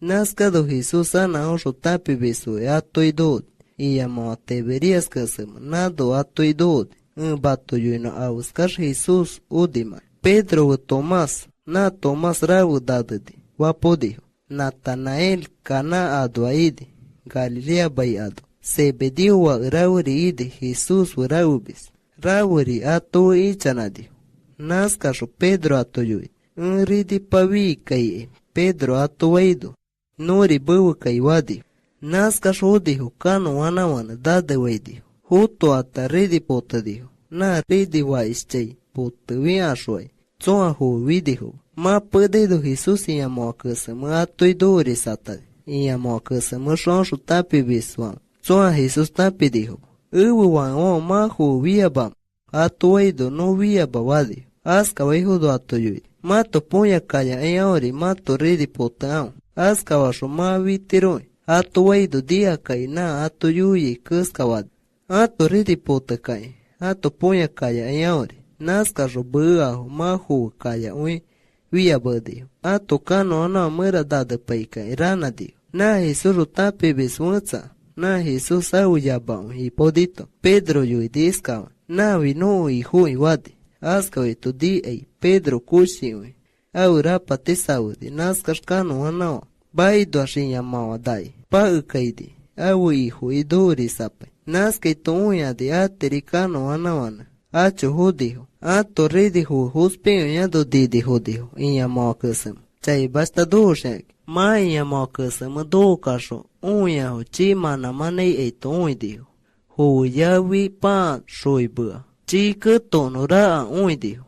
Nascado Jesús ana oso tapi beso ato idod. Iyamo Tiberias kasem nado ato idod. Bato yuino auskar Jesús udima. Pedro u Tomás. Na Tomás rawu dadadi. Wapodiho. Natanael kana ado aidi. Galilea bay ado. Sebediu wa rawri ide Jesús wa rawbis. Rawri ato ichanadi. Naskasho Pedro ato yui. Ridi pavi kai Pedro ato waido. Nori bawa kai wadi. Naskasho odiho kano wanawana dada waidiho. Huto ata ridi potadiho. Na ridi wa ischai. Potavi ashwai. Tsoa ho vidiho. Ma pedido Jesús iyamo akasama ato idori satadi. Iyamo akasama shonshu tapi biswam. Tsoa Jesús tapi dijo. Uwu wan ma ho viabam. Ato waido no viaba wadi. Aska waihudo ato yui. Mato punya kaya eori mato ridi potao. Aska washo ma vitiroi. Ato waido dia kai na ato yui kuska wadi. Ato ridi pota kai. Ato punya kaya eori. Naska ro buaho ma ho kaya ui. Viabadiho. Ato kano ana mera dada pai kai rana diho. Na Jesús tapi biswatsa. Na Jesús au yabao hipodito. Pedro yui diskawa. Na vino i hui wadi. Askawi tu di ei. Pedro kushiwi. Au rapa tisaudi. Naskar kano anawa. Baido ashin yamawa dai. Pa ukaidi. Au i hui duri sapai. Naskay tu uya di ateri kano anawana. Acho hudiho. Ato ridiho huspinho yado didi hudiho. Inyamawa kusam. Chay basta dushek. Ma inyamawa kusam do kasho. Uya ho chi mana manei eito uidiho. Hu yawi pa shoi bua. Chi kutono raa uidiho.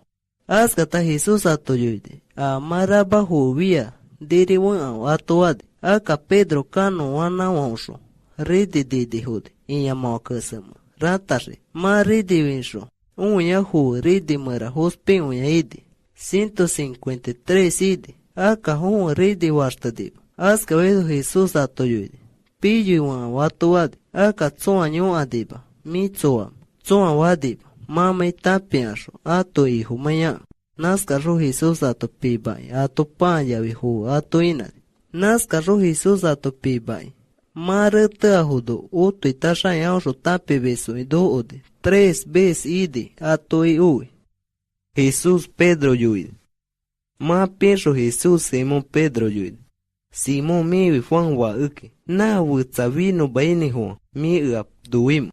Askata Jesús ato yuide. Amaraba hu via. Diri wan ato wadi. Aka Pedro kano wana wansho. Ridi didi hudi. Inyamawa kusama. Ratashi. Ma ridi winsho. Uya hu ridi mara hospi uya idi. 153 idi. Aka hu ridi wastadiba. Aska vedo Jesús ato yuide. Pillo wan watu wadi. Aka tsoa nyo adiba. Mi tsoa. Tsoa wadiba. Mama itapiasho. Ato ihu maya. Naska ro Jesús ato pibai. Ato paya vihu ato inadi. Naska ro Jesús ato pibai. Marata ahudo. Uto itasha yausho tapi beso ido ode. 3 veces idi. Ato i ui. Jesús Pedro yuide. Ma pienso Jesús Simón Pedro yuide. Simón miwi Juan wa uke. Na wutsa vino baini huan. Mi uap duim.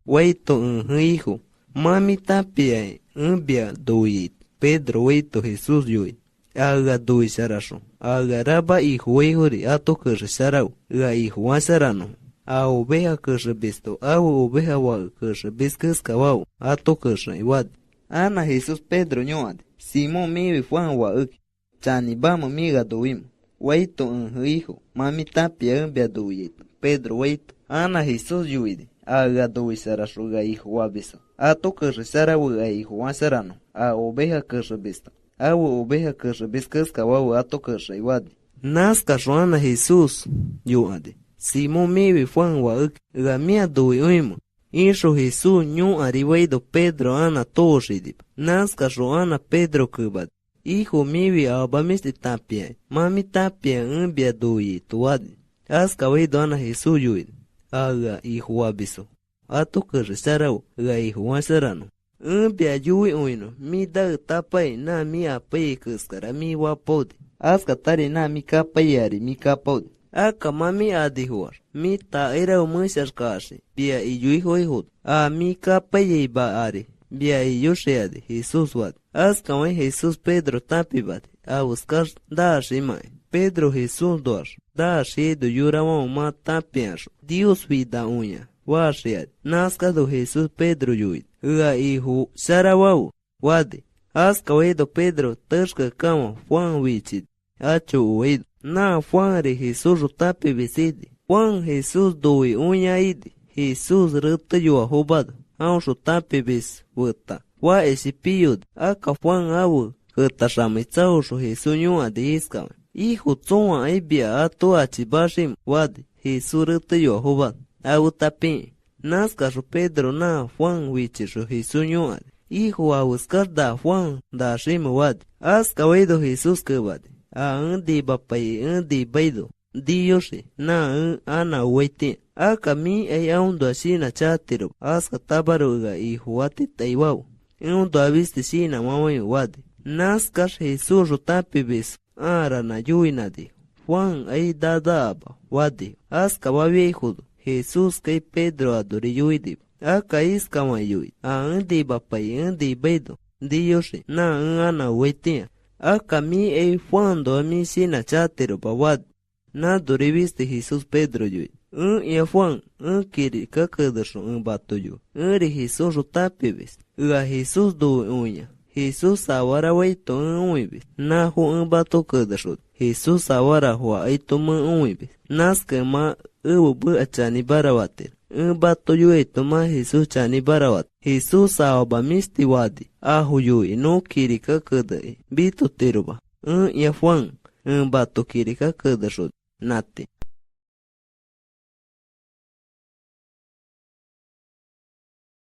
Waito hijo. Mami tapia bia duit. Pedro waito Jesús yuide. Aga dui sarasho. Aga raba hijo weihuri ato kere sarau. Ga hijo wa sarano. A oveja kere bisto. A oveja wa kere biskas kawau. Ato kere iwad. Ana Jesús Pedro nyoade. Simón miwi Juan wa uke. Chani bamo miga duim. Waito hijo. Mami tapia bia duit. Pedro waito. Ana Jesús yuide. Aga dui sarasho ga hijo wa bisto. Ato kere sarau ga hijo wa sarano. A oveja kere bisto. Awo oveja kere biskas kawau ato kere iwad. Naska Ana Jesús yuade. Simón miwi Juan wa uke. Ga mia dui uimo. Insho Jesús nyu arribaido Pedro ana toshidip. Naska ana Pedro kubad. Hijo miwi abamisti tapia. Mami tapia bia dui tuwadi. Aska weido ana Jesús yuid. Aga hijo wabiso. Ato kere sarau. Ga hijo wa sarano. Bia yui uino. Mi da tapai na mi apai kuskara mi wapodi. Aska tari na mi kapayari mi kapodi. Aka mami adihuar. Mi ta era umushar kashi. Bia iyui hoihud. A mi kapayei ba ari. Bia iyusheadi. Jesús wad. Aska wai Jesús Pedro tapibad. A buscar dashi mai. Pedro Jesús doar. Dashi do yurawan ma tapiasho. Dios vida uña. Washiad. Naska do Jesús Pedro yuid. Ua ihu sarawau. Wadi. Aska wai do Pedro tashka kama Juan wichid. Acho uid. Na Juan re Jesús tapi visidi. Juan Jesús doi uña idi. Jesús rupta yua hubad. Ansho tapi vis vuta. Wa esipiyud. Aka Juan awu. Kata shamitzawsho Jesús nyua de iskawa. Hijo tsoa ibia ato achibashim. Wadi. Jesús rupta yua hubad. Awu tapi. Naskasho Pedro na Juan wichisho Jesús nyua. Hijo awuskar da Juan da shim wadi. Aska weido Jesús kubadi. A di bapai di baido. Diyoshi, na ana waitin. Aka mi ay aundo shina chatiro. Aska tabaruga y huati taiwau. Aundo aviste shina mamay wadi. Naskas Jesús rotapi beso. Ara na yuinadi. Juan ay dadaba wadi. Aska babi judo. Jesús kay Pedro adori yuidi. Aka iska mayui. Andi bapay andi bedo. Diyoshi, na ana waitin. Aka mi ay Juan do mi shina chatiro pa wadi. Na doriviste Jesús Pedro yui. Ya Juan, kiri kakadasho bato yu. Ri Jesús rotapibis. Jesús do uña. Jesús awara waito uibis. Na hu bato kadasho. Jesús awara hua aito uibis. Naske ma bu achani barawatir. Bato yu eto ma Jesús chani barawat. Jesús awaba misti wadi. Ahu yui no kiri kakadai. Bito tiruba. Ya Juan, bato kiri kakadasho. Nate.